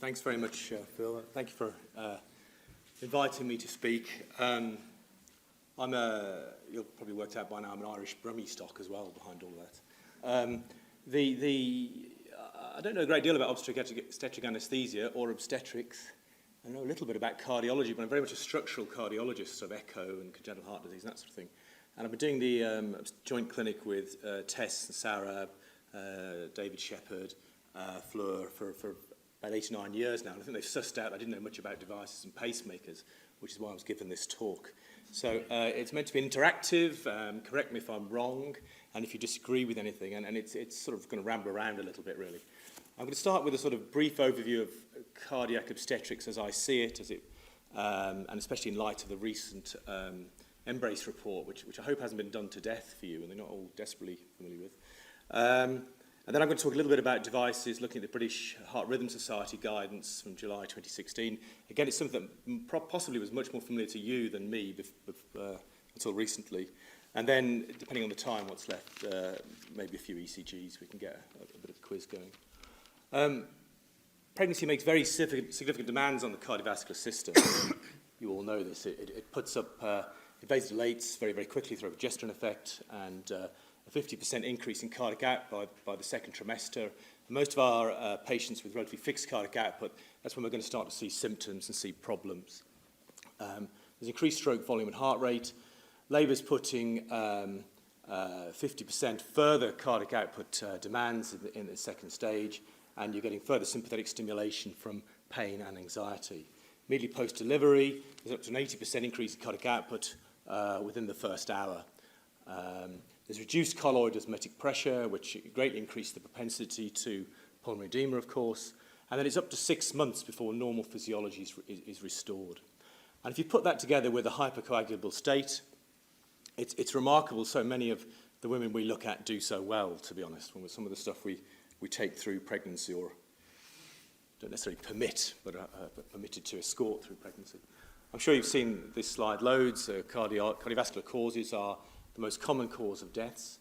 Thanks very much, Phil. Thank you for inviting me to speak. You'll probably worked out by now, I'm an Irish Brummie stock as well behind all that. I don't know a great deal about obstetric anaesthesia or obstetrics. I know a little bit about cardiology, but I'm very much a structural cardiologist of echo and congenital heart disease and that sort of thing. And I've been doing the joint clinic with Tess and Sarah, David Shepherd, Fleur for about 8 or 9 years now. And I think they've sussed out I didn't know much about devices and pacemakers, which is why I was given this talk. So it's meant to be interactive. Correct me if I'm wrong, and if you disagree with anything. And it's sort of going to ramble around a little bit, really. I'm going to start with a sort of brief overview of cardiac obstetrics as I see it, and especially in light of the recent Embrace report, which I hope hasn't been done to death for you, and they're not all desperately familiar with. And then I'm going to talk a little bit about devices, looking at the British Heart Rhythm Society guidance from July 2016. Again, it's something that possibly was much more familiar to you than me until recently. And then, depending on the time, what's left, maybe a few ECGs, we can get a bit of a quiz going. Pregnancy makes very significant demands on the cardiovascular system. You all know this. It puts up vasodilates very, very quickly through a progesterone effect, and a 50% increase in cardiac output by the second trimester. And most of our patients with relatively fixed cardiac output, that's when we're going to start to see symptoms and see problems. There's increased stroke volume and heart rate. Labour's putting 50% further cardiac output demands in the second stage, and you're getting further sympathetic stimulation from pain and anxiety. Immediately post-delivery, there's up to an 80% increase in cardiac output within the first hour. There's reduced colloid osmotic pressure, which greatly increases the propensity to pulmonary edema, of course. And then it's up to 6 months before normal physiology is restored. And if you put that together with a hypercoagulable state, it's remarkable so many of the women we look at do so well, to be honest, with some of the stuff we take through pregnancy, or don't necessarily permit, but permitted to escort through pregnancy. I'm sure you've seen this slide loads. Cardiovascular causes are the most common cause of deaths.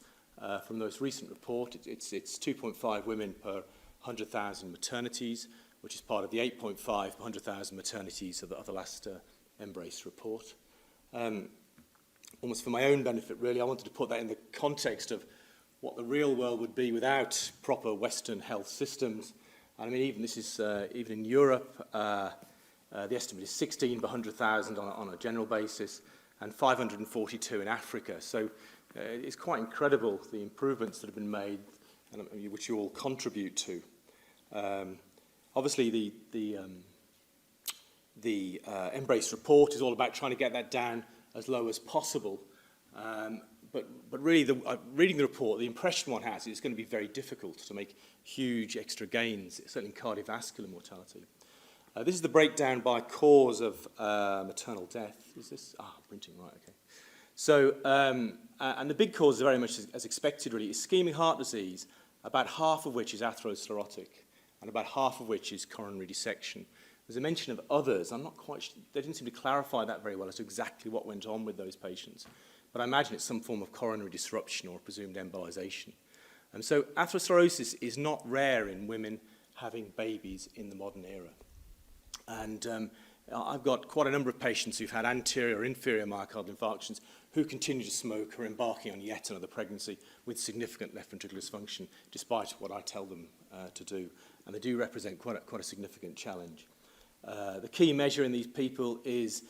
From the most recent report, it's 2.5 women per 100,000 maternities, which is part of the 8.5 per 100,000 maternities of the last Embrace report. Almost for my own benefit, really, I wanted to put that in the context of what the real world would be without proper Western health systems. And I mean, even in Europe, the estimate is 16 per 100,000 on a general basis, and 542 in Africa. So it's quite incredible, the improvements that have been made, and which you all contribute to. Obviously, the Embrace report is all about trying to get that down as low as possible. But really, reading the report, the impression one has is it's going to be very difficult to make huge extra gains, certainly in cardiovascular mortality. This is the breakdown by cause of maternal death. Is this? Printing, right, okay. So, and the big cause, very much as expected, really, is ischemic heart disease, about half of which is atherosclerotic, and about half of which is coronary dissection. There's a mention of others. I'm not quite sure. They didn't seem to clarify that very well as to exactly what went on with those patients. But I imagine it's some form of coronary disruption or presumed embolization. And so atherosclerosis is not rare in women having babies in the modern era. And I've got quite a number of patients who've had anterior or inferior myocardial infarctions who continue to smoke or embarking on yet another pregnancy with significant left ventricular dysfunction, despite what I tell them to do. And they do represent quite a significant challenge. The key measure in these people is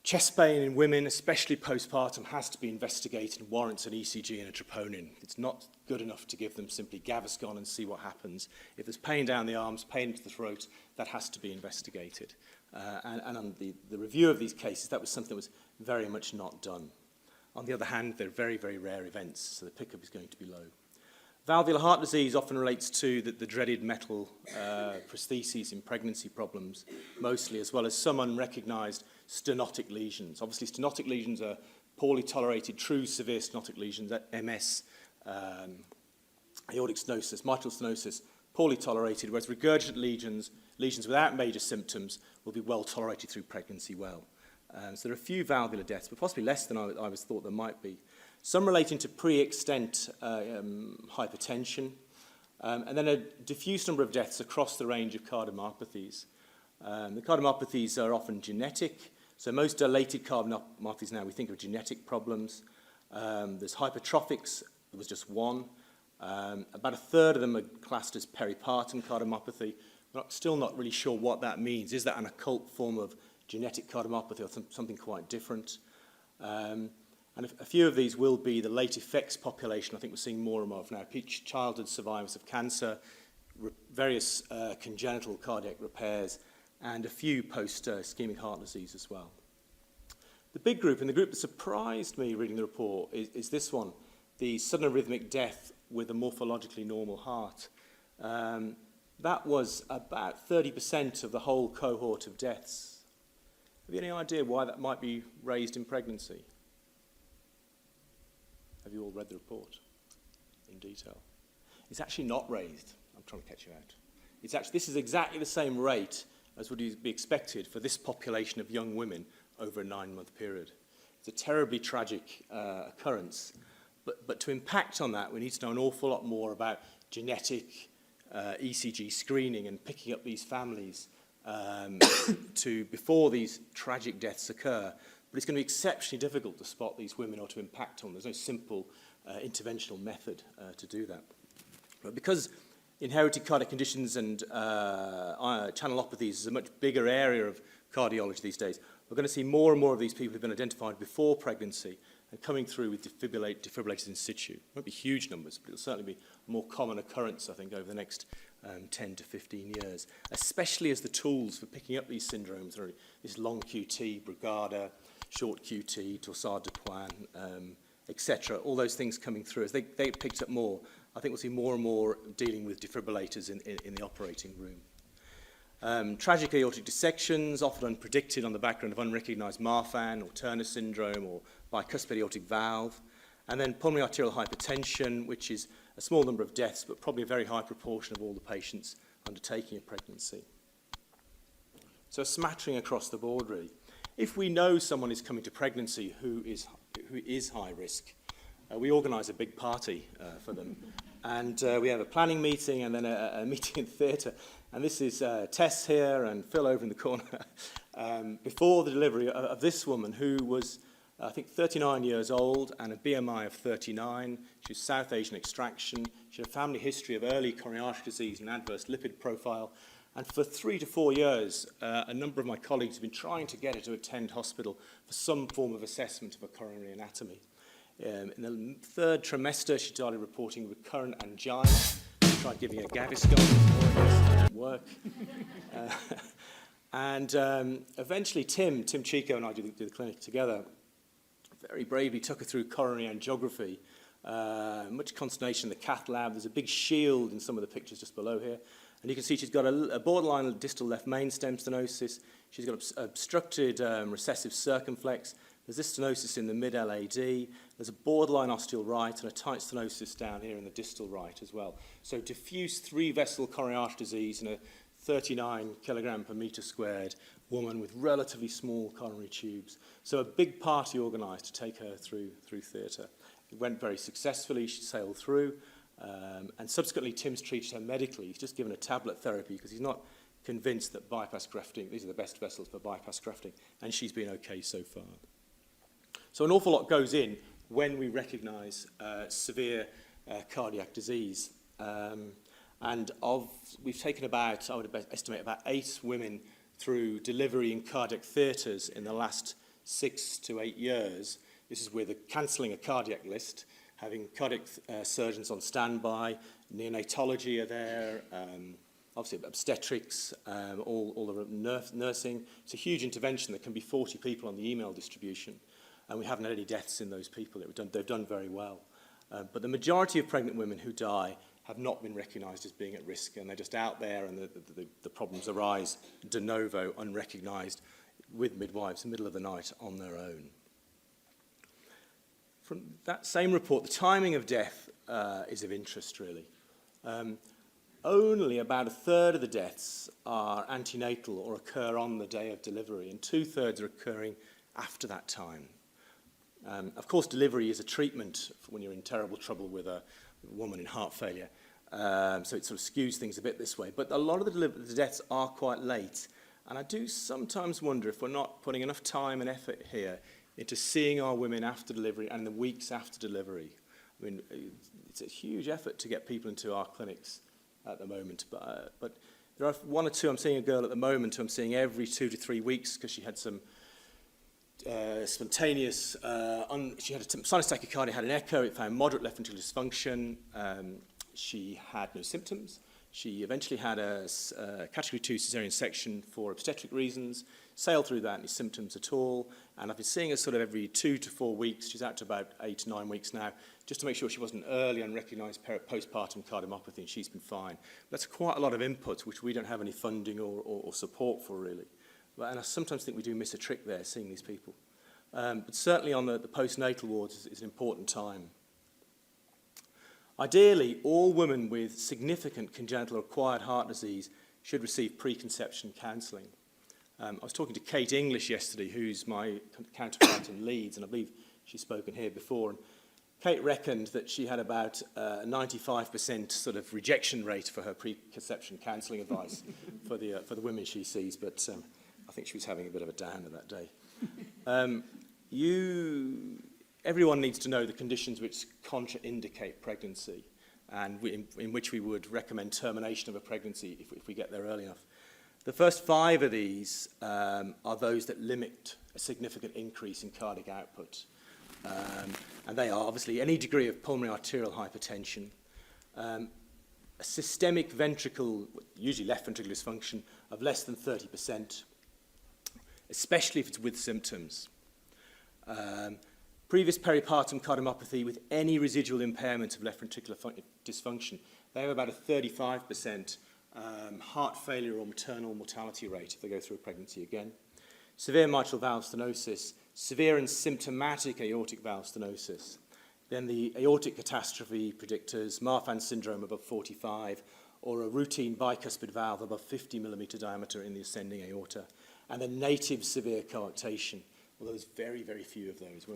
chest pain in women, especially postpartum, has to be investigated and warrants an ECG and a troponin. It's not good enough to give them simply Gaviscon and see what happens. If there's pain down the arms, pain into the throat, that has to be investigated. And on the review of these cases, that was something that was very much not done. On the other hand, they're very, very rare events, so the pickup is going to be low. Valvular heart disease often relates to the dreaded metal prostheses in pregnancy problems, mostly, as well as some unrecognised stenotic lesions. Obviously, stenotic lesions are poorly tolerated, true severe stenotic lesions, MS, aortic stenosis, mitral stenosis, poorly tolerated, whereas regurgitant lesions without major symptoms, will be well tolerated through pregnancy well. So there are a few valvular deaths, but possibly less than I was thought there might be. Some relating to pre-extent hypertension, And then a diffuse number of deaths across the range of cardiomyopathies. The cardiomyopathies are often genetic, so most dilated cardiomyopathies now we think of genetic problems. There's hypertrophics, there was just one. About a third of them are classed as peripartum cardiomyopathy. We're still not really sure what that means. Is that an occult form of genetic cardiomyopathy or something quite different? And a few of these will be the late effects population. I think we're seeing more and more of now. Childhood survivors of cancer, various congenital cardiac repairs, and a few post-ischemic heart disease as well. The big group, and the group that surprised me reading the report, is this one, the sudden arrhythmic death with a morphologically normal heart. That was about 30% of the whole cohort of deaths. Have you any idea why that might be raised in pregnancy? Have you all read the report in detail? It's actually not raised. I'm trying to catch you out. This is exactly the same rate as would be expected for this population of young women over a 9-month period. It's a terribly tragic occurrence. But to impact on that, we need to know an awful lot more about genetic ECG screening and picking up these families before these tragic deaths occur. But it's going to be exceptionally difficult to spot these women or to impact on them. There's no simple interventional method to do that. But because inherited cardiac conditions and channelopathies is a much bigger area of cardiology these days, we're going to see more and more of these people who've been identified before pregnancy and coming through with defibrillators in situ. It won't be huge numbers, but it'll certainly be a more common occurrence, I think, over the next 10 to 15 years, especially as the tools for picking up these syndromes are this long QT, Brugada, short QT, Torsades de Pointes, etc. All those things coming through. As they picked up more, I think we'll see more and more dealing with defibrillators in the operating room. Tragic aortic dissections, often unpredicted on the background of unrecognized Marfan or Turner syndrome or bicuspid aortic valve. And then pulmonary arterial hypertension, which is a small number of deaths, but probably a very high proportion of all the patients undertaking a pregnancy. So a smattering across the board, really. If we know someone is coming to pregnancy who is high risk, we organise a big party for them. And we have a planning meeting and then a meeting in the theatre. And this is Tess here and Phil over in the corner. Before the delivery of this woman who was, I think, 39 years old and a BMI of 39. She was South Asian extraction. She had a family history of early coronary artery disease and adverse lipid profile. And for 3 to 4 years, a number of my colleagues have been trying to get her to attend hospital for some form of assessment of her coronary anatomy. In the 3rd trimester, she started reporting recurrent angina. We tried giving her Gaviscon before it didn't work. Eventually, Tim Chico and I did the clinic together, very bravely took her through coronary angiography. Much consternation in the cath lab. There's a big shield in some of the pictures just below here. And you can see she's got a borderline distal left main stem stenosis. She's got obstructed recessive circumflex. There's this stenosis in the mid-LAD. There's a borderline ostial right and a tight stenosis down here in the distal right as well. So diffuse 3-vessel coronary artery disease in a 39 kilogram per meter squared woman with relatively small coronary tubes. So a big party organised to take her through theatre. It went very successfully. She sailed through. And subsequently, Tim's treated her medically. He's just given a tablet therapy because he's not convinced that bypass grafting, these are the best vessels for bypass grafting, and she's been okay so far. So an awful lot goes in when we recognise severe cardiac disease. We've taken about, I would estimate, about 8 women through delivery in cardiac theatres in the last 6 to 8 years. This is with cancelling a cardiac list, having cardiac surgeons on standby, neonatology are there, obviously obstetrics, all the nursing. It's a huge intervention. There can be 40 people on the email distribution, and we haven't had any deaths in those people. They've done very well. But the majority of pregnant women who die have not been recognised as being at risk, and they're just out there, and the problems arise de novo, unrecognised, with midwives in the middle of the night on their own. From that same report, the timing of death is of interest, really. Only about 1/3 of the deaths are antenatal or occur on the day of delivery, and 2/3 are occurring after that time. Of course, delivery is a treatment for when you're in terrible trouble with a woman in heart failure. So it sort of skews things a bit this way. But a lot of the deaths are quite late. And I do sometimes wonder if we're not putting enough time and effort here into seeing our women after delivery and the weeks after delivery. I mean, it's a huge effort to get people into our clinics at the moment. But there are one or two. I'm seeing a girl at the moment who I'm seeing every 2 to 3 weeks because she had some spontaneous, she had a sinus tachycardia, had an echo, it found moderate left ventricular dysfunction. She had no symptoms. She eventually had a category 2 cesarean section for obstetric reasons, sailed through that, any symptoms at all. And I've been seeing her sort of every 2 to 4 weeks. She's out to about 8 to 9 weeks now, just to make sure she wasn't early unrecognised postpartum cardiomyopathy, and she's been fine. That's quite a lot of input, which we don't have any funding or support for, really. And I sometimes think we do miss a trick there, seeing these people. But certainly on the postnatal wards is an important time. Ideally, all women with significant congenital or acquired heart disease should receive preconception counselling. I was talking to Kate English yesterday, who's my counterpart in Leeds, and I believe she's spoken here before. And Kate reckoned that she had about a 95% sort of rejection rate for her preconception counselling advice for the women she sees, but I think she was having a bit of a downer that day. Everyone needs to know the conditions which contraindicate pregnancy and in which we would recommend termination of a pregnancy if we get there early enough. The first 5 of these are those that limit a significant increase in cardiac output. And they are obviously any degree of pulmonary arterial hypertension, a systemic ventricle, usually left ventricular dysfunction, of less than 30%, especially if it's with symptoms. Previous peripartum cardiomyopathy with any residual impairment of left ventricular dysfunction, they have about a 35% heart failure or maternal mortality rate if they go through a pregnancy again. Severe mitral valve stenosis, severe and symptomatic aortic valve stenosis. Then the aortic catastrophe predictors, Marfan syndrome above 45, or a routine bicuspid valve above 50 millimeter diameter in the ascending aorta, and then native severe coarctation. Well, there's very, very few of those.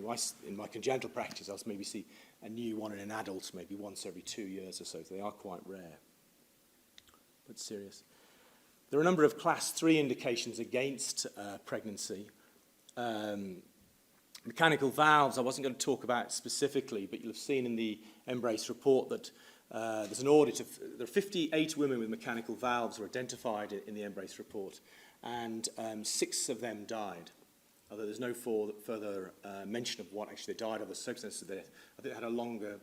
In my congenital practice, I'll maybe see a new one in an adult maybe once every 2 years or so. So they are quite rare, but serious. There are a number of class 3 indications against pregnancy. Mechanical valves, I wasn't going to talk about specifically, but you'll have seen in the Embrace report that there's an audit of, there are 58 women with mechanical valves were identified in the Embrace report, and 6 of them died. Although there's no further mention of what actually they died of, the circumstances of death. I think they had a longer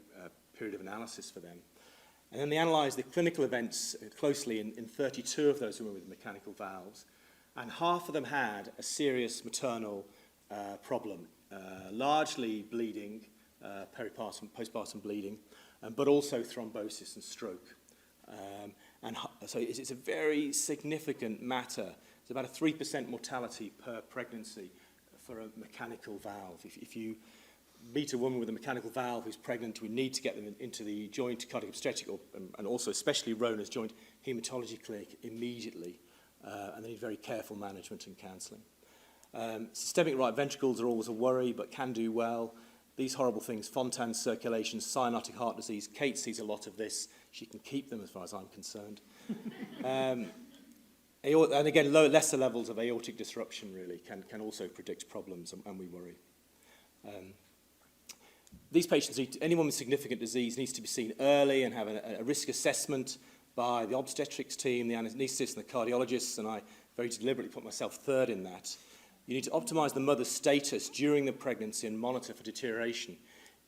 period of analysis for them. And then they analysed the clinical events closely in 32 of those women with mechanical valves, and half of them had a serious maternal problem, largely bleeding, postpartum bleeding, but also thrombosis and stroke. So it's a very significant matter. It's about a 3% mortality per pregnancy for a mechanical valve. If you meet a woman with a mechanical valve who's pregnant, we need to get them into the joint cardiac obstetric, and also especially Rona's joint hematology clinic immediately, and they need very careful management and counselling. Systemic right ventricles are always a worry, but can do well. These horrible things, Fontan's circulation, cyanotic heart disease. Kate sees a lot of this. She can keep them as far as I'm concerned. And again, lesser levels of aortic disruption really can also predict problems, and we worry. These patients, anyone with significant disease needs to be seen early and have a risk assessment by the obstetrics team, the anaesthetists and the cardiologists, and I very deliberately put myself third in that. You need to optimise the mother's status during the pregnancy and monitor for deterioration.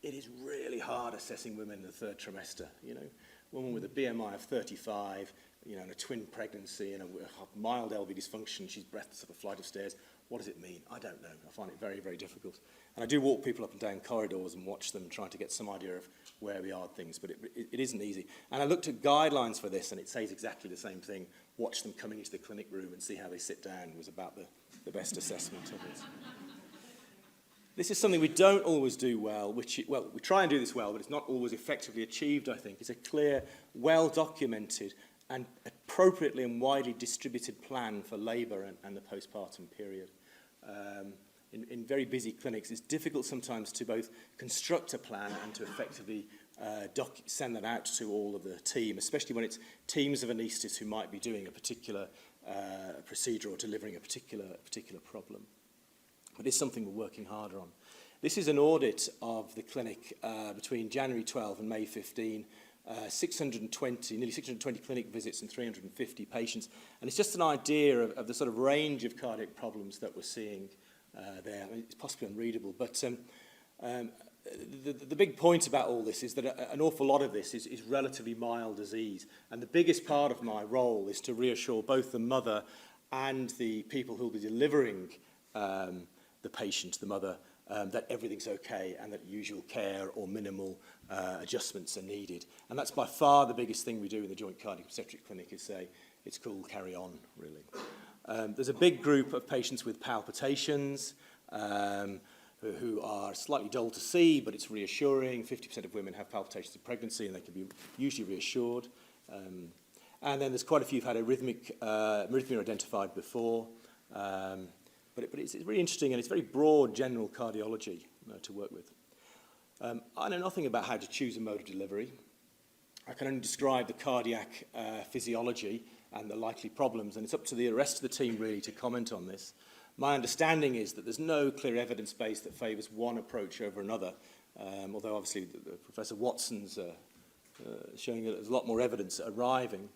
It is really hard assessing women in the 3rd trimester. You know, a woman with a BMI of 35, you know, and a twin pregnancy and a mild LV dysfunction, she's breathless up a flight of stairs. What does it mean? I don't know. I find it very, very difficult. And I do walk people up and down corridors and watch them, trying to get some idea of where we are at things, but it isn't easy. And I looked at guidelines for this, and it says exactly the same thing. Watch them coming into the clinic room and see how they sit down was about the best assessment of it. This is something we don't always do well, we try and do this well, but it's not always effectively achieved, I think. It's a clear, well-documented and appropriately and widely distributed plan for labour and the postpartum period. In very busy clinics, it's difficult sometimes to both construct a plan and to effectively send that out to all of the team, especially when it's teams of anaesthetists who might be doing a particular procedure or delivering a particular problem. But it's something we're working harder on. This is an audit of the clinic between January 12 and May 15, nearly 620 clinic visits and 350 patients. And it's just an idea of the sort of range of cardiac problems that we're seeing there. I mean, it's possibly unreadable, but the big point about all this is that an awful lot of this is relatively mild disease. And the biggest part of my role is to reassure both the mother and the people who will be delivering the patient, the mother, that everything's okay and that usual care or minimal adjustments are needed. And that's by far the biggest thing we do in the Joint Cardiac Obstetric Clinic, is say, it's cool, carry on, really. There's a big group of patients with palpitations who are slightly dull to see, but it's reassuring. 50% of women have palpitations in pregnancy, and they can be usually reassured. And then there's quite a few who've had arrhythmia identified before. But it's really interesting, and it's very broad general cardiology to work with. I know nothing about how to choose a mode of delivery. I can only describe the cardiac physiology and the likely problems, and it's up to the rest of the team really to comment on this. My understanding is that there's no clear evidence base that favours one approach over another, although obviously Professor Watson's showing that there's a lot more evidence arriving.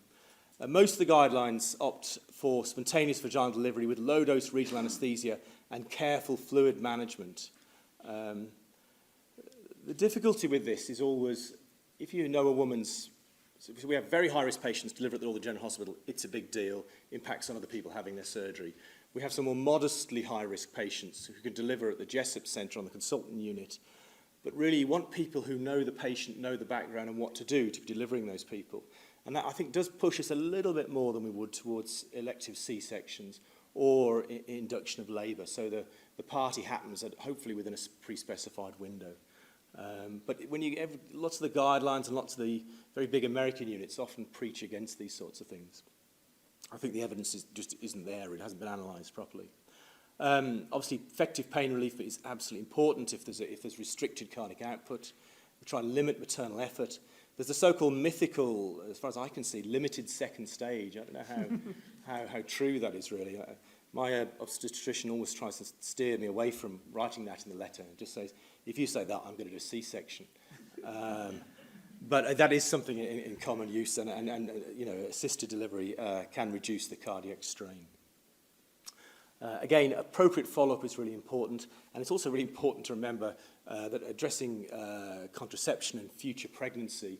Most of the guidelines opt for spontaneous vaginal delivery with low-dose regional anaesthesia and careful fluid management. The difficulty with this is always, if you know a woman's, because we have very high-risk patients delivered at the Royal General Hospital, it's a big deal, impacts on other people having their surgery. We have some more modestly high-risk patients who can deliver at the Jessup Centre on the consultant unit, but really you want people who know the patient, know the background and what to do to be delivering those people. And that, I think, does push us a little bit more than we would towards elective C-sections or induction of labour. So the party happens hopefully within a pre-specified window. But when you lots of the guidelines and lots of the very big American units often preach against these sorts of things. I think the evidence just isn't there. It hasn't been analysed properly. Obviously, effective pain relief is absolutely important if there's restricted cardiac output. We try and limit maternal effort. There's the so-called mythical, as far as I can see, limited second stage. I don't know how true that is really. My obstetrician always tries to steer me away from writing that in the letter and just says, if you say that, I'm going to do a C-section. But that is something in common use, and you know, assisted delivery can reduce the cardiac strain. Again, appropriate follow-up is really important, and it's also really important to remember that addressing contraception and future pregnancy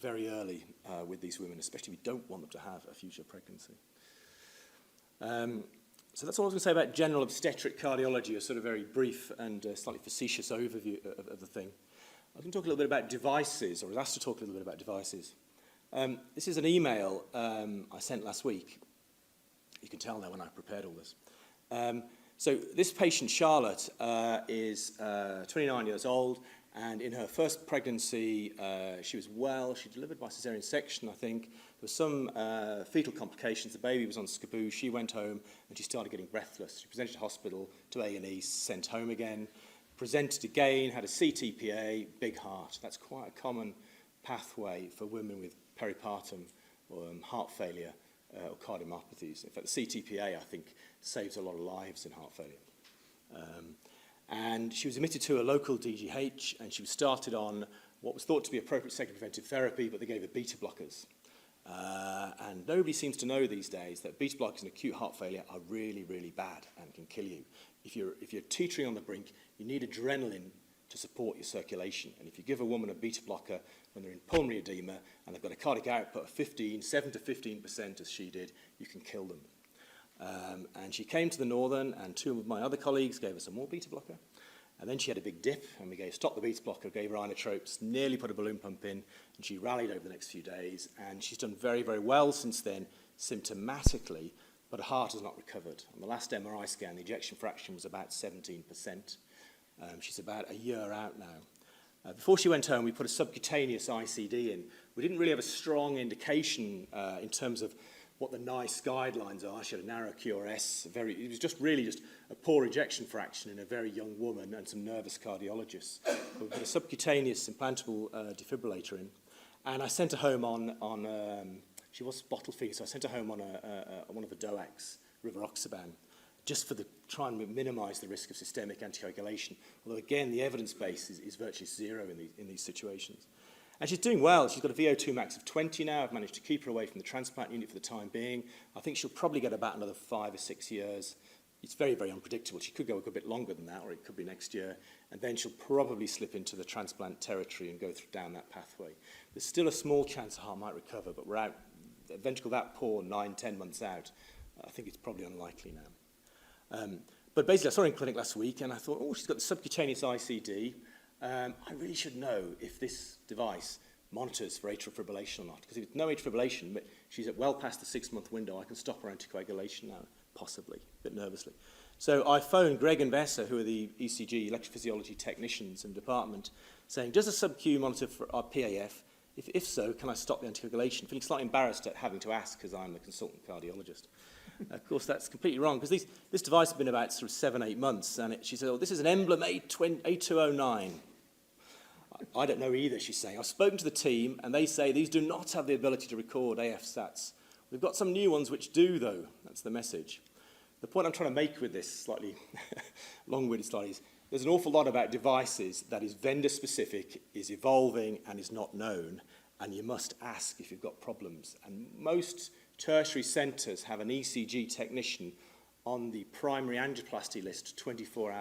very early with these women, especially if we don't want them to have a future pregnancy. So that's all I was going to say about general obstetric cardiology, a sort of very brief and slightly facetious overview of the thing. I can talk a little bit about devices, or I was asked to talk a little bit about devices. This is an email I sent last week. You can tell now when I prepared all this. So this patient, Charlotte, is 29 years old, and in her first pregnancy, she was well. She delivered by caesarean section, I think. There was some fetal complications. The baby was on SCBU. She went home, and she started getting breathless. She presented to hospital, to A&E, sent home again, presented again, had a CTPA, big heart. That's quite a common pathway for women with peripartum or heart failure or cardiomyopathies. In fact, the CTPA, I think, saves a lot of lives in heart failure. And she was admitted to a local DGH, and she was started on what was thought to be appropriate secondary preventive therapy, but they gave her beta blockers. And nobody seems to know these days that beta blockers in acute heart failure are really, really bad and can kill you. If you're teetering on the brink, you need adrenaline to support your circulation. And if you give a woman a beta blocker when they're in pulmonary edema and they've got a cardiac output of 7 to 15%, as she did, you can kill them. And she came to the Northern, and two of my other colleagues gave her some more beta blocker. And then she had a big dip, and we stopped the beta blocker, gave her inotropes, nearly put a balloon pump in, and she rallied over the next few days. And she's done very, very well since then, symptomatically, but her heart has not recovered. On the last MRI scan, the ejection fraction was about 17%. She's about a year out now. Before she went home, we put a subcutaneous ICD in. We didn't really have a strong indication in terms of what the NICE guidelines are. She had a narrow QRS, it was really just a poor ejection fraction in a very young woman and some nervous cardiologists. We put a subcutaneous implantable defibrillator in, and I sent her home on she was bottle feeding, so I sent her home on one of the DOACs, rivaroxaban, just for try and minimise the risk of systemic anticoagulation. Although again, the evidence base is virtually zero in these situations. And she's doing well. She's got a VO2 max of 20 now. I've managed to keep her away from the transplant unit for the time being. I think she'll probably get about another 5 or 6 years. It's very, very unpredictable. She could go a bit longer than that, or it could be next year. And then she'll probably slip into the transplant territory and go down that pathway. There's still a small chance her heart might recover, but we're out, a ventricle that poor 9, 10 months out. I think it's probably unlikely now. But basically, I saw her in clinic last week, and I thought, oh, she's got the subcutaneous ICD. I really should know if this device monitors for atrial fibrillation or not. Because if it's no atrial fibrillation, but she's well past the 6-month window, I can stop her anticoagulation now, possibly, a bit nervously. So I phoned Greg and Vessa, who are the ECG electrophysiology technicians in the department, saying, does a sub-Q monitor for our PAF? If so, can I stop the anticoagulation? Feeling slightly embarrassed at having to ask because I'm the consultant cardiologist. Of course, that's completely wrong, because this device has been about sort of 7, 8 months, and she said, oh, this is an Emblem A209. I don't know either, she's saying. I've spoken to the team, and they say these do not have the ability to record AF sats. We've got some new ones which do, though. That's the message. The point I'm trying to make with this slightly long-winded slide is there's an awful lot about devices that is vendor-specific, is evolving, and is not known, and you must ask if you've got problems. And most tertiary centres have an ECG technician on the primary angioplasty list 24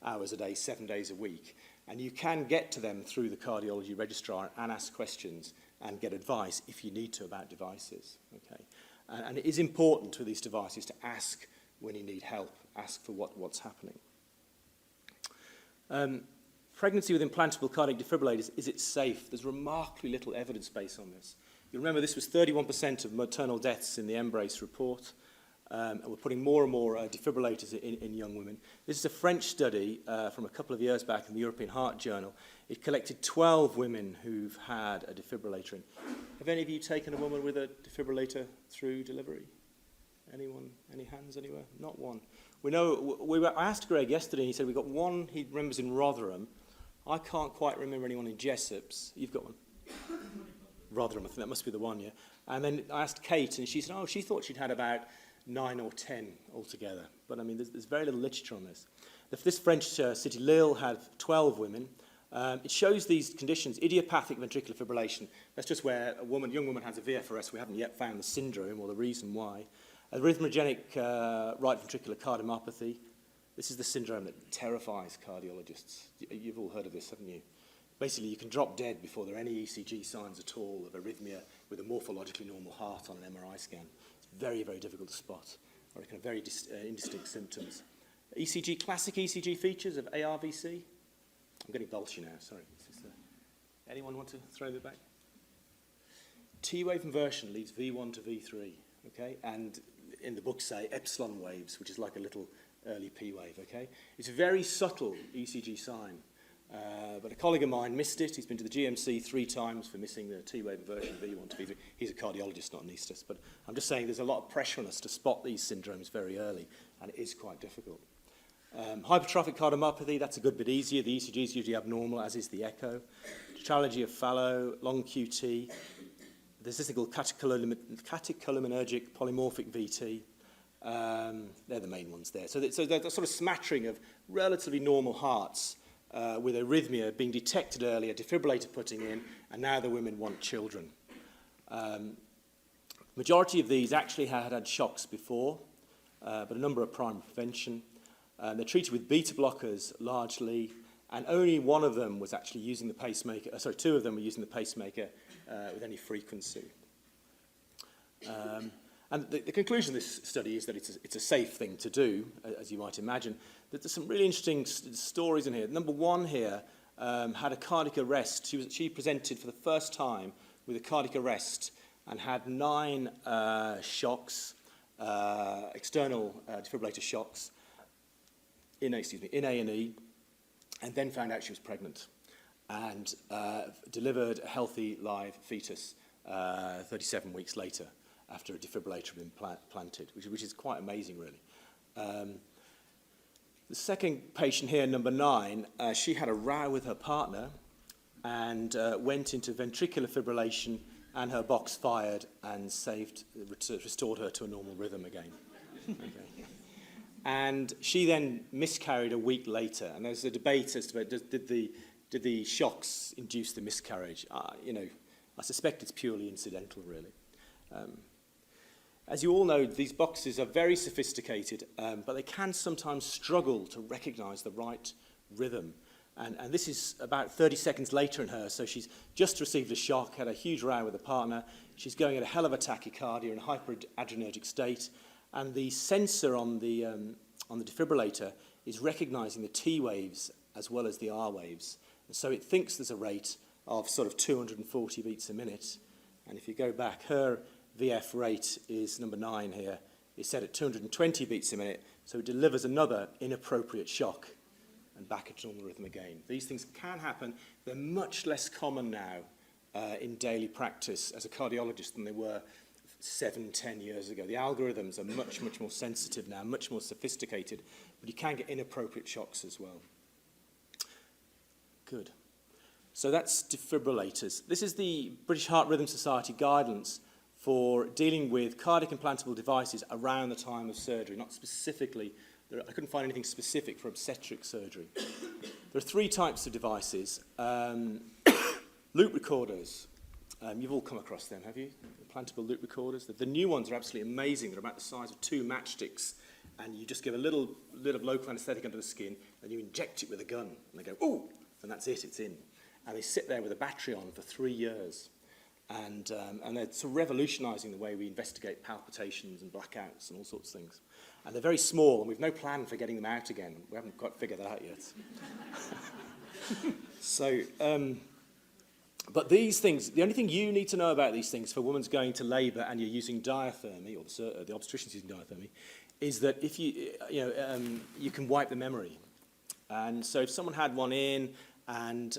hours a day, 7 days a week. And you can get to them through the cardiology registrar and ask questions and get advice if you need to about devices. Okay? And it is important with these devices to ask when you need help, ask for what's happening. Pregnancy with implantable cardiac defibrillators, is it safe? There's remarkably little evidence base on this. You remember this was 31% of maternal deaths in the Embrace report. And we're putting more and more defibrillators in young women. This is a French study from a couple of years back in the European Heart Journal. It collected 12 women who've had a defibrillator in. Have any of you taken a woman with a defibrillator through delivery? Anyone? Any hands anywhere? Not one. I asked Greg yesterday, and he said we got one he remembers in Rotherham. I can't quite remember anyone in Jessops. You've got one? Rotherham, I think that must be the one, yeah. And then I asked Kate, and she said, oh, she thought she'd had about 9 or 10 altogether. But I mean, there's very little literature on this. This French city, Lille, had 12 women. It shows these conditions, idiopathic ventricular fibrillation. That's just where a young woman has a VFRS. We haven't yet found the syndrome or the reason why. Arrhythmogenic right ventricular cardiomyopathy. This is the syndrome that terrifies cardiologists. You've all heard of this, haven't you? Basically, you can drop dead before there are any ECG signs at all of arrhythmia with a morphologically normal heart on an MRI scan. Very, very difficult to spot. I reckon very indistinct symptoms. Classic ECG features of ARVC. I'm getting bulgy now, sorry. Anyone want to throw me back? T-wave inversion leads V1 to V3, okay? And in the book say epsilon waves, which is like a little early P wave, okay? It's a very subtle ECG sign. But a colleague of mine missed it. He's been to the GMC 3 times for missing the T-wave inversion V1 to V3. He's a cardiologist, not an anaesthetist. But I'm just saying there's a lot of pressure on us to spot these syndromes very early, and it is quite difficult. Hypertrophic cardiomyopathy, that's a good bit easier. The ECG is usually abnormal, as is the echo. Tetralogy of Fallot, long QT. There's this thing called catecholaminergic polymorphic VT. They're the main ones there. So they're sort of smattering of relatively normal hearts with arrhythmia being detected earlier, defibrillator putting in, and now the women want children. Majority of these actually had shocks before, but a number of primary prevention. They're treated with beta blockers largely, and only one of them was actually using the pacemaker. Two of them were using the pacemaker with any frequency. And the conclusion of this study is that it's a safe thing to do, as you might imagine. There's some really interesting stories in here. Number one here had a cardiac arrest. She presented for the first time with a cardiac arrest and had 9 shocks, external defibrillator shocks, in A&E, and then found out she was pregnant and delivered a healthy live fetus 37 weeks later. after a defibrillator had been planted, which is quite amazing, really. The second patient here, number 9, she had a row with her partner and went into ventricular fibrillation, and her box fired and restored her to a normal rhythm again. Okay. And she then miscarried a week later, and there's a debate as to did the shocks induce the miscarriage. I suspect it's purely incidental, really. As you all know, these boxes are very sophisticated, but they can sometimes struggle to recognize the right rhythm. And this is about 30 seconds later in her, so she's just received a shock, had a huge row with a partner. She's going at a hell of a tachycardia in a hyperadrenergic state, and the sensor on the defibrillator is recognizing the T waves as well as the R waves. And so it thinks there's a rate of sort of 240 beats a minute. And if you go back, her VF rate is number 9 here, is set at 220 beats a minute, so it delivers another inappropriate shock and back into normal rhythm again. These things can happen. They're much less common now in daily practice as a cardiologist than they were 7-10 years ago. The algorithms are much more sensitive now, much more sophisticated, but you can get inappropriate shocks as well. Good. So that's defibrillators. This is the British Heart Rhythm Society guidance for dealing with cardiac implantable devices around the time of surgery, not specifically. I couldn't find anything specific for obstetric surgery. There are 3 types of devices. Loop recorders. You've all come across them, have you? Implantable loop recorders. The new ones are absolutely amazing. They're about the size of 2 matchsticks, and you just give a little of local anaesthetic under the skin, and you inject it with a gun, and they go, ooh, and that's it, it's in. And they sit there with a battery on for 3 years. And they're sort of revolutionising the way we investigate palpitations and blackouts and all sorts of things. And they're very small, and we've no plan for getting them out again. We haven't quite figured that out yet. So, but these things, the only thing you need to know about these things for a woman's going to labour and you're using diathermy, or the obstetrician's using diathermy, is that if you can wipe the memory. And so if someone had one in, and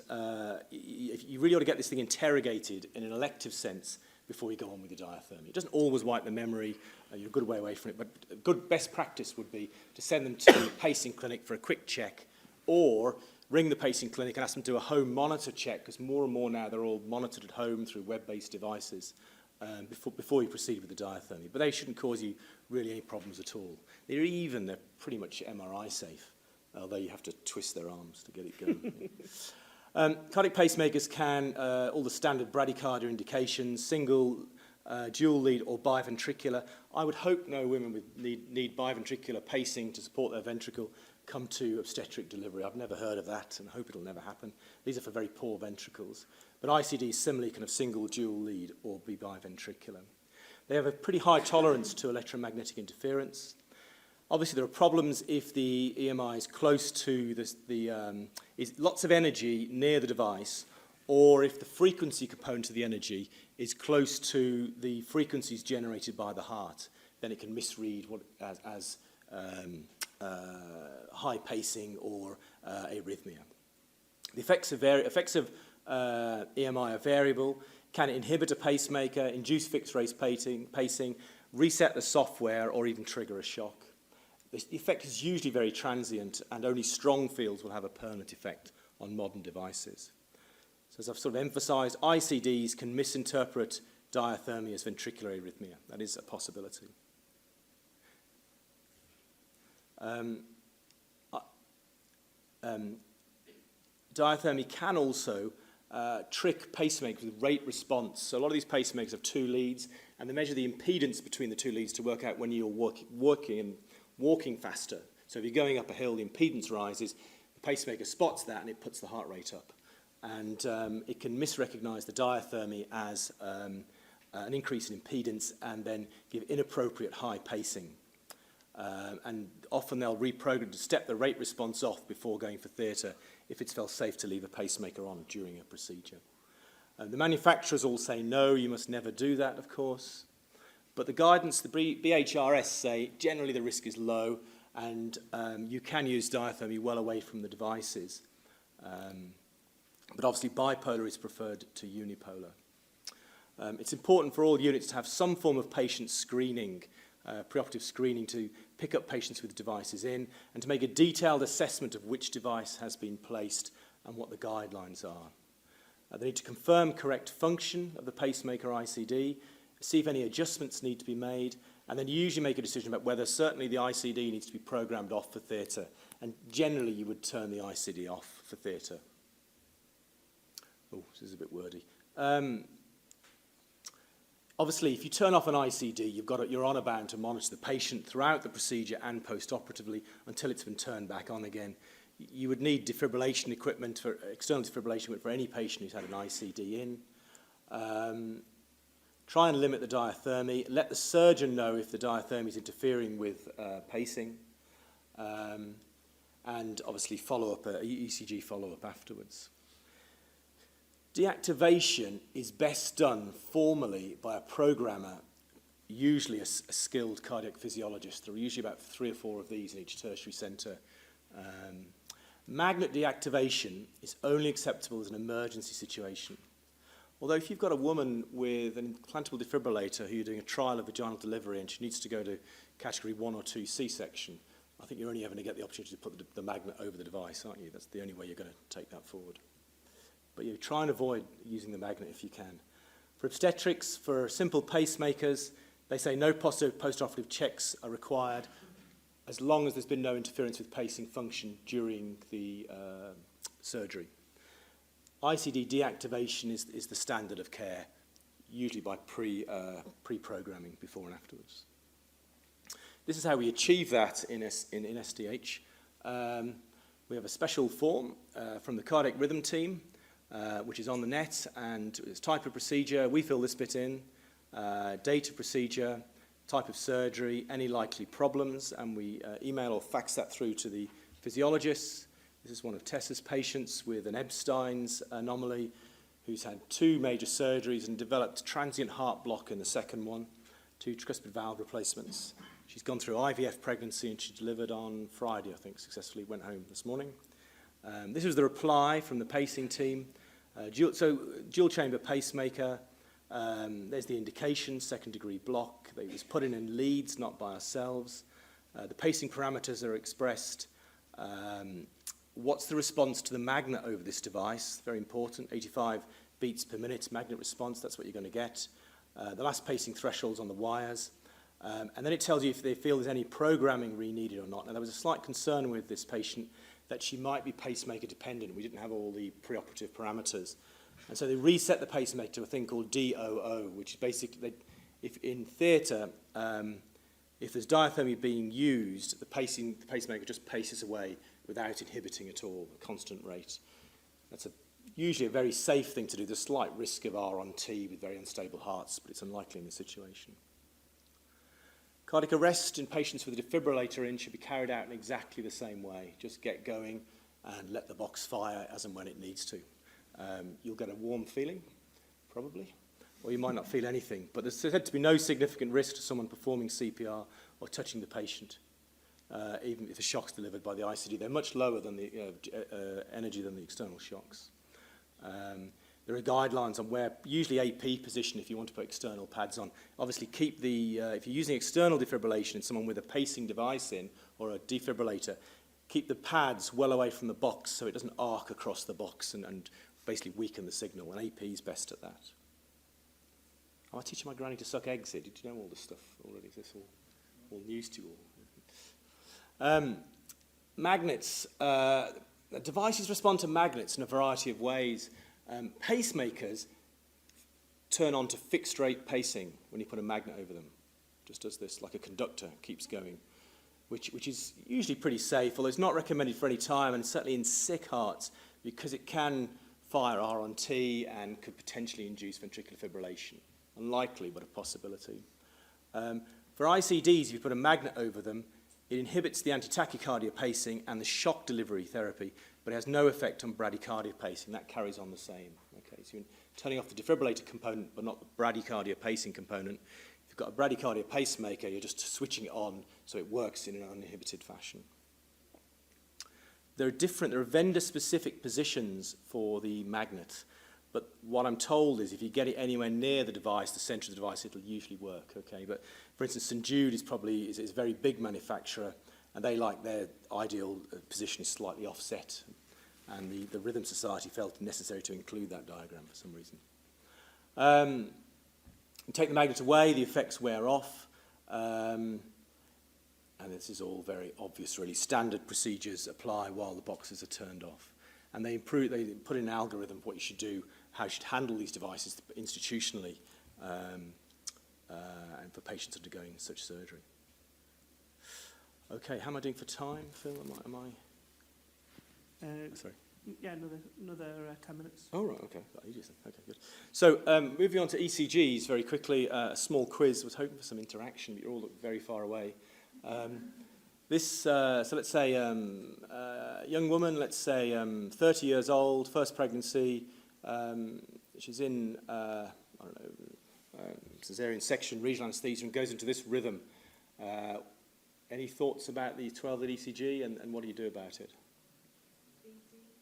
you really ought to get this thing interrogated in an elective sense before you go on with the diathermy. It doesn't always wipe the memory. You're a good way away from it. But a good best practice would be to send them to the pacing clinic for a quick check, or ring the pacing clinic and ask them to do a home monitor check, because more and more now they're all monitored at home through web-based devices before you proceed with the diathermy. But they shouldn't cause you really any problems at all. They're pretty much MRI safe, although you have to twist their arms to get it going. Cardiac pacemakers can, all the standard bradycardia indications, single, dual lead or biventricular. I would hope no women with need biventricular pacing to support their ventricle come to obstetric delivery. I've never heard of that and hope it'll never happen. These are for very poor ventricles. But ICDs similarly can have single, dual lead or be biventricular. They have a pretty high tolerance to electromagnetic interference. Obviously, there are problems if the EMI is close to is lots of energy near the device, or if the frequency component of the energy is close to the frequencies generated by the heart. Then it can misread as high pacing or arrhythmia. The effects of EMI are variable. Can it inhibit a pacemaker, induce fixed-rate pacing, reset the software, or even trigger a shock? The effect is usually very transient, and only strong fields will have a permanent effect on modern devices. So as I've sort of emphasised, ICDs can misinterpret diathermy as ventricular arrhythmia. That is a possibility. Diathermy can also trick pacemakers with rate response. So a lot of these pacemakers have 2 leads, and they measure the impedance between the 2 leads to work out when you're walking faster. So if you're going up a hill, the impedance rises, the pacemaker spots that and it puts the heart rate up. And it can misrecognize the diathermy as an increase in impedance and then give inappropriate high pacing. And often they'll reprogram to step the rate response off before going for theatre if it's felt safe to leave a pacemaker on during a procedure. The manufacturers all say no, you must never do that, of course. But the guidance, the BHRS say generally the risk is low, and you can use diathermy well away from the devices. But obviously bipolar is preferred to unipolar. It's important for all units to have some form of patient screening, preoperative screening, to pick up patients with devices in and to make a detailed assessment of which device has been placed and what the guidelines are. They need to confirm correct function of the pacemaker ICD, see if any adjustments need to be made, and then usually make a decision about whether certainly the ICD needs to be programmed off for theatre. And generally you would turn the ICD off for theatre. Oh, this is a bit wordy. Obviously, if you turn off an ICD, you're honor bound to monitor the patient throughout the procedure and post-operatively until it's been turned back on again. You would need defibrillation equipment, for external defibrillation for any patient who's had an ICD in. Try and limit the diathermy. Let the surgeon know if the diathermy is interfering with pacing. And obviously follow up, ECG follow-up afterwards. Deactivation is best done formally by a programmer, usually a skilled cardiac physiologist. There are usually about 3 or 4 of these in each tertiary centre. Magnet deactivation is only acceptable as an emergency situation. Although if you've got a woman with an implantable defibrillator who you're doing a trial of vaginal delivery and she needs to go to category 1 or 2 C-section, I think you're only ever going to get the opportunity to put the magnet over the device, aren't you? That's the only way you're going to take that forward. But you try and avoid using the magnet if you can. For obstetrics, for simple pacemakers, they say no post-operative checks are required as long as there's been no interference with pacing function during the surgery. ICD deactivation is the standard of care, usually by pre-programming before and afterwards. This is how we achieve that in SDH. We have a special form from the cardiac rhythm team, which is on the net, and it's type of procedure. We fill this bit in, date of procedure, type of surgery, any likely problems, and we email or fax that through to the physiologists. This is one of Tessa's patients with an Ebstein's anomaly who's had 2 major surgeries and developed transient heart block in the second one, 2 tricuspid valve replacements. She's gone through IVF pregnancy and she delivered on Friday, I think, successfully, went home this morning. This was the reply from the pacing team. Dual chamber pacemaker, there's the indication, 2nd degree block. It was put in Leeds, not by ourselves. The pacing parameters are expressed. What's the response to the magnet over this device? Very important, 85 beats per minute magnet response, that's what you're going to get. The last pacing thresholds on the wires. And then it tells you if they feel there's any programming needed or not. Now, there was a slight concern with this patient that she might be pacemaker dependent. We didn't have all the preoperative parameters. And so they reset the pacemaker to a thing called DOO, which is basically, if in theatre, if there's diathermy being used, the pacemaker just paces away without inhibiting at all, a constant rate. That's usually a very safe thing to do. There's slight risk of R on T with very unstable hearts, but it's unlikely in this situation. Cardiac arrest in patients with a defibrillator in should be carried out in exactly the same way. Just get going and let the box fire as and when it needs to. You'll get a warm feeling, probably, or you might not feel anything. But there's said to be no significant risk to someone performing CPR or touching the patient, even if the shock's delivered by the ICD. They're much lower than the energy than the external shocks. There are guidelines on where, usually AP position if you want to put external pads on. Obviously keep the, if you're using external defibrillation in someone with a pacing device in, or a defibrillator, keep the pads well away from the box so it doesn't arc across the box and basically weaken the signal, and AP is best at that. Am I teaching my granny to suck eggs here? Did you know all this stuff already? Is this all news to you all? Magnets. Devices respond to magnets in a variety of ways. Pacemakers turn on to fixed rate pacing when you put a magnet over them. Just does this like a conductor, keeps going, which is usually pretty safe, although it's not recommended for any time, and certainly in sick hearts, because it can fire R on T and could potentially induce ventricular fibrillation. Unlikely, but a possibility. For ICDs, if you put a magnet over them, it inhibits the antitachycardia pacing and the shock delivery therapy, but it has no effect on bradycardia pacing. That carries on the same. Okay, so you're turning off the defibrillator component, but not the bradycardia pacing component. If you've got a bradycardia pacemaker, you're just switching it on so it works in an uninhibited fashion. There are vendor-specific positions for the magnet. But what I'm told is if you get it anywhere near the device, the centre of the device, it'll usually work, okay? But for instance, St Jude is a very big manufacturer, and they like their ideal position is slightly offset. And the Rhythm Society felt it necessary to include that diagram for some reason. Take the magnet away, the effects wear off. And this is all very obvious, really. Standard procedures apply while the boxes are turned off. And they put in an algorithm of what you should do, how you should handle these devices institutionally and for patients undergoing such surgery. Okay, how am I doing for time, Phil? Am I? Sorry. Yeah, another 10 minutes. Oh, right, okay. Okay, good. So moving on to ECGs very quickly, a small quiz. I was hoping for some interaction, but you all look very far away. So let's say young woman, let's say 30 years old, first pregnancy. She's in, cesarean section, regional anaesthesia, and goes into this rhythm. Any thoughts about the 12-lead ECG, and what do you do about it?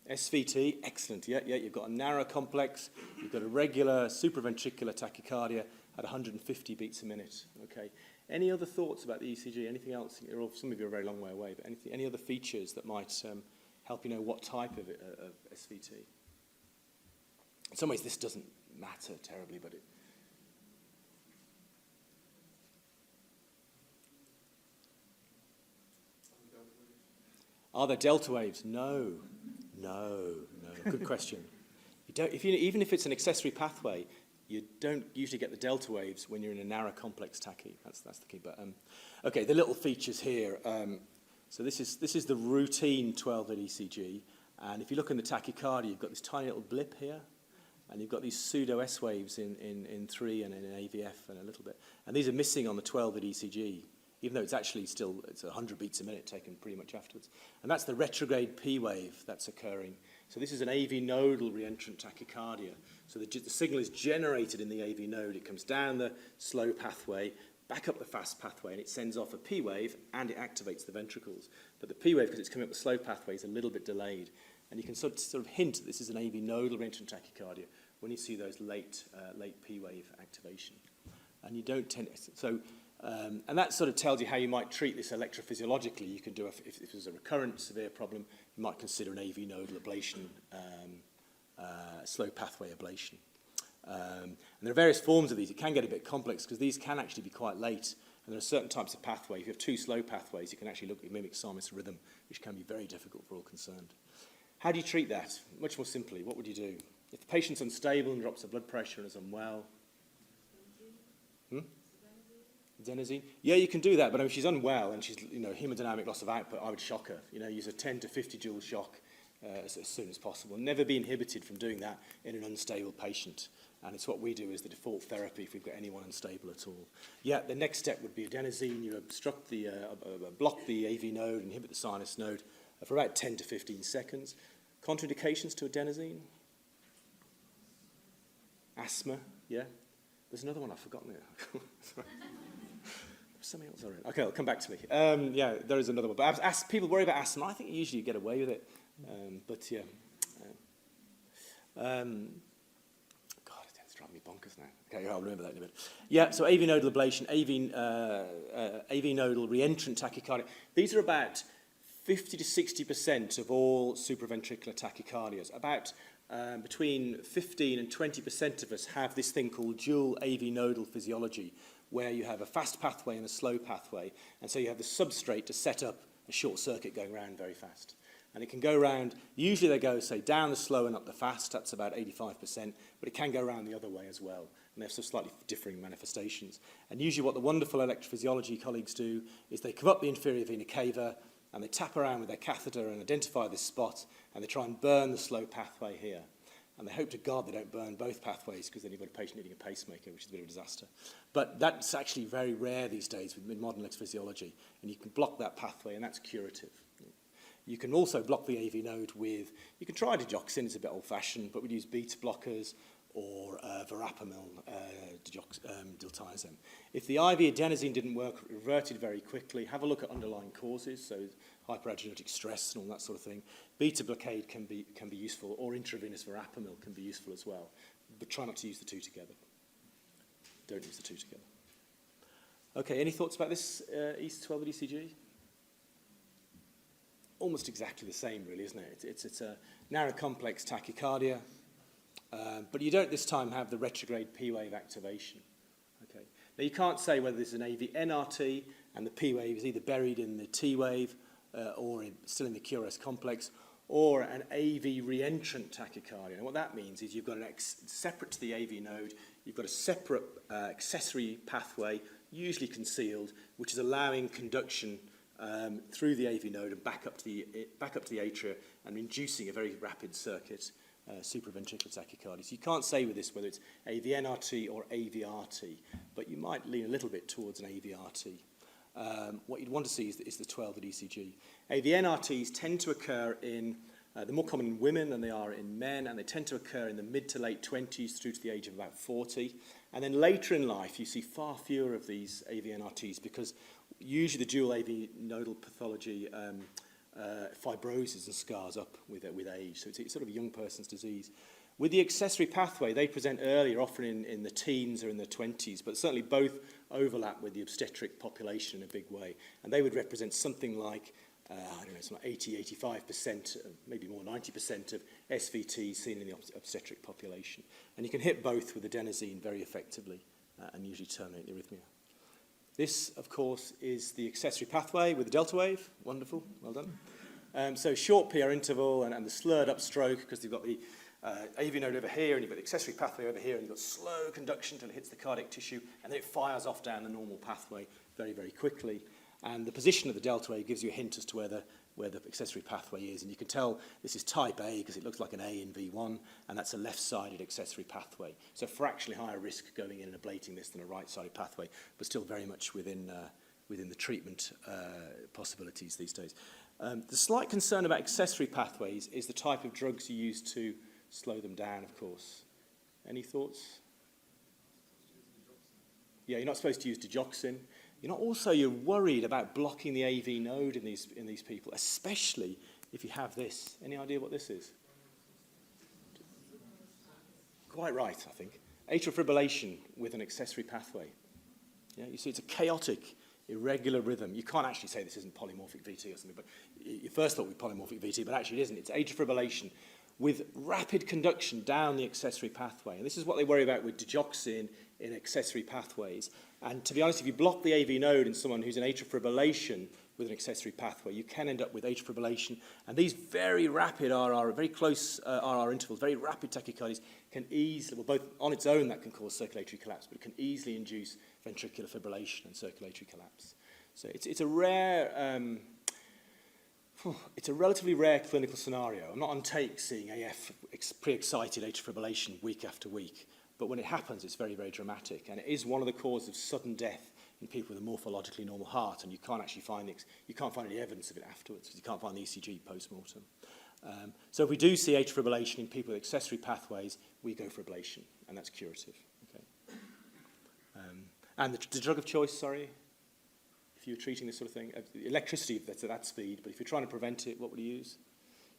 SVT, excellent. Yeah, you've got a narrow complex, you've got a regular supraventricular tachycardia at 150 beats a minute. Okay. Any other thoughts about the ECG? Anything else? Some of you are a very long way away, but any other features that might help you know what type of SVT? In some ways, this doesn't matter terribly, but it. Are there delta waves? No. Good question. Even if it's an accessory pathway, you don't usually get the delta waves when you're in a narrow complex tachy. That's the key. But okay, the little features here. So this is the routine 12-lead ECG, and if you look in the tachycardia, you've got this tiny little blip here, and you've got these pseudo S waves in 3 and in AVF and a little bit, and these are missing on the 12-lead ECG. Even though it's actually it's 100 beats a minute taken pretty much afterwards. And that's the retrograde P wave that's occurring. So this is an AV nodal reentrant tachycardia. So the signal is generated in the AV node. It comes down the slow pathway, back up the fast pathway, and it sends off a P wave, and it activates the ventricles. But the P wave, because it's coming up the slow pathway, is a little bit delayed. And you can sort of hint that this is an AV nodal reentrant tachycardia when you see those late P wave activation. And you don't tend to... and that sort of tells you how you might treat this electrophysiologically. You can do, if there's a recurrent severe problem, you might consider an AV nodal ablation, slow pathway ablation. And there are various forms of these. It can get a bit complex because these can actually be quite late. And there are certain types of pathway. If you have two slow pathways, you can actually mimic Psalmist's rhythm, which can be very difficult for all concerned. How do you treat that? Much more simply, what would you do? If the patient's unstable and drops the blood pressure and is unwell, adenosine? Yeah, you can do that, but if she's unwell and she's, hemodynamic loss of output, I would shock her. Use a 10 to 50 joule shock as soon as possible. Never be inhibited from doing that in an unstable patient. And it's what we do as the default therapy if we've got anyone unstable at all. Yeah, the next step would be adenosine. You obstruct block the AV node, inhibit the sinus node for about 10 to 15 seconds. Contraindications to adenosine? Asthma, yeah. There's another one I've forgotten there. Something else already. Okay, it'll come back to me. Yeah, there is another one. But people worry about asthma. I think usually you get away with it. But yeah. God, it's driving me bonkers now. Okay, I'll remember that in a bit. Yeah, so AV nodal ablation, AV nodal reentrant tachycardia. These are about 50 to 60% of all supraventricular tachycardias. About between 15 and 20% of us have this thing called dual AV nodal physiology, where you have a fast pathway and a slow pathway, and so you have the substrate to set up a short circuit going around very fast. And it can go around, usually they go, say, down the slow and up the fast, that's about 85%, but it can go around the other way as well, and they have some slightly differing manifestations. And usually what the wonderful electrophysiology colleagues do is they come up the inferior vena cava, and they tap around with their catheter and identify this spot, and they try and burn the slow pathway here. And they hope to God they don't burn both pathways, because then you've got a patient needing a pacemaker, which is a bit of a disaster. But that's actually very rare these days with modern electrophysiology, and you can block that pathway, and that's curative. You can also block the AV node with, you can try digoxin, it's a bit old-fashioned, but we'd use beta blockers, or verapamil, diltiazem. If the IV adenosine didn't work, it reverted very quickly. Have a look at underlying causes, so hyperadrenergic stress and all that sort of thing. Beta blockade can be useful, or intravenous verapamil can be useful as well. But try not to use the two together. Don't use the two together. Okay, any thoughts about this EASE-12 at ECG? Almost exactly the same, really, isn't it? It's a narrow complex tachycardia, but you don't this time have the retrograde P-wave activation. Okay. Now, you can't say whether this is an AV NRT and the P-wave is either buried in the T-wave or still in the QRS complex, or an AV reentrant tachycardia. And what that means is you've got separate to the AV node, you've got a separate accessory pathway, usually concealed, which is allowing conduction through the AV node and back up to the atria and inducing a very rapid circuit, supraventricular tachycardia. So you can't say with this whether it's AVNRT or AVRT, but you might lean a little bit towards an AVRT. What you'd want to see is the 12 at ECG. AVNRTs tend to occur in, they're more common in women than they are in men, and they tend to occur in the mid to late 20s through to the age of about 40. And then later in life, you see far fewer of these AVNRTs because usually the dual AV nodal pathology fibroses and scars up with age. So it's sort of a young person's disease. With the accessory pathway, they present earlier, often in the teens or in the 20s, but certainly both overlap with the obstetric population in a big way. And they would represent something like, I don't know, something like 80, 85%, maybe more 90% of SVT seen in the obstetric population. And you can hit both with adenosine very effectively and usually terminate the arrhythmia. This, of course, is the accessory pathway with the delta wave. Wonderful, well done. So short PR interval and the slurred up stroke, because you've got the AV node over here and you've got the accessory pathway over here, and you've got slow conduction until it hits the cardiac tissue, and then it fires off down the normal pathway very, very quickly. And the position of the delta wave gives you a hint as to where the accessory pathway is. And you can tell this is type A because it looks like an A in V1, and that's a left-sided accessory pathway. So fractionally higher risk going in and ablating this than a right-sided pathway, but still very much within the treatment possibilities these days. The slight concern about accessory pathways is the type of drugs you use to slow them down, of course. Any thoughts? Yeah, you're not supposed to use digoxin. You're worried about blocking the AV node in these people, especially if you have this. Any idea what this is? Quite right, I think. Atrial fibrillation with an accessory pathway. Yeah, you see, it's a chaotic, irregular rhythm. You can't actually say this isn't polymorphic VT or something, but you first thought it was polymorphic VT, but actually it isn't. It's atrial fibrillation with rapid conduction down the accessory pathway. And this is what they worry about with digoxin in accessory pathways. And to be honest, if you block the AV node in someone who's in atrial fibrillation with an accessory pathway, you can end up with atrial fibrillation. And these very rapid RR, very close RR intervals, very rapid tachycardias can easily, well, both on its own that can cause circulatory collapse, but it can easily induce ventricular fibrillation and circulatory collapse. So it's a rare, it's a relatively rare clinical scenario. I'm not on take seeing AF pre-excited atrial fibrillation week after week. But when it happens, it's very, very dramatic. And it is one of the causes of sudden death in people with a morphologically normal heart. And you can't actually find any evidence of it afterwards because you can't find the ECG post-mortem. So if we do see atrial fibrillation in people with accessory pathways, we go for ablation. And that's curative. Okay. And the drug of choice, sorry, if you were treating this sort of thing, electricity that's at that speed. But if you're trying to prevent it, what would you use?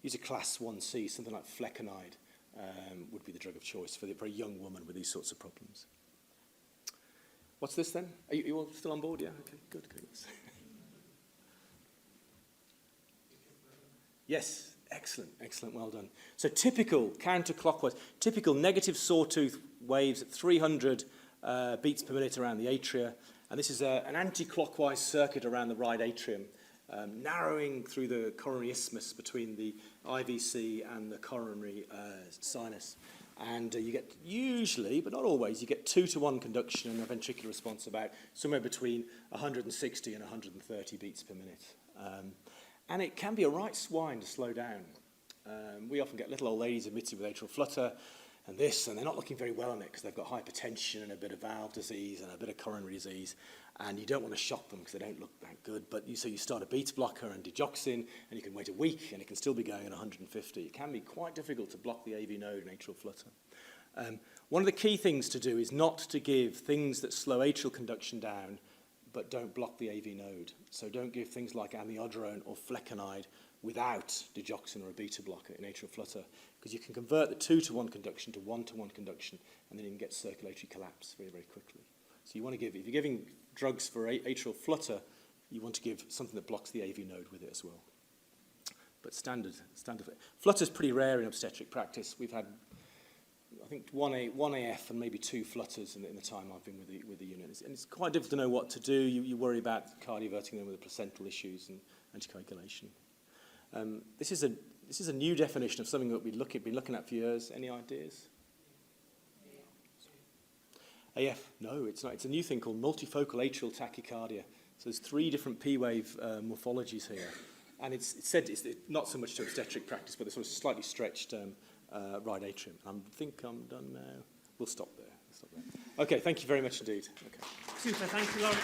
Use a class 1C, something like flecainide. Would be the drug of choice for a young woman with these sorts of problems. What's this then? Are you all still on board? Yeah? Okay, good. Yes, excellent, well done. So typical counterclockwise, typical negative sawtooth waves at 300 beats per minute around the atria. And this is an anti-clockwise circuit around the right atrium, narrowing through the coronary isthmus between the IVC and the coronary sinus. And you get usually, but not always, you get 2-to-1 conduction and a ventricular response about somewhere between 160 and 130 beats per minute. And it can be a right swine to slow down. We often get little old ladies admitted with atrial flutter and they're not looking very well on it because they've got hypertension and a bit of valve disease and a bit of coronary disease. And you don't want to shock them because they don't look that good. But so you start a beta blocker and digoxin, and you can wait a week, and it can still be going at 150. It can be quite difficult to block the AV node in atrial flutter. One of the key things to do is not to give things that slow atrial conduction down but don't block the AV node. So don't give things like amiodarone or flecainide without digoxin or a beta blocker in atrial flutter, because you can convert the 2-to-1 conduction to 1-to-1 conduction, and then you can get circulatory collapse very, very quickly. So you want to give, if you're giving drugs for atrial flutter, you want to give something that blocks the AV node with it as well. But standard. Flutter's pretty rare in obstetric practice. We've had, I think, one AF and maybe 2 flutters in the time I've been with the unit. And it's quite difficult to know what to do. You worry about cardioverting them with the placental issues and anticoagulation. This is a new definition of something that we've been looking at for years. Any ideas? AF? No, it's not. It's a new thing called multifocal atrial tachycardia. So there's 3 different P-wave morphologies here. And it's said it's not so much to obstetric practice, but the sort of slightly stretched right atrium. I think I'm done now. We'll stop there. Okay, thank you very much indeed. Okay. Super, thank you, Lawrence.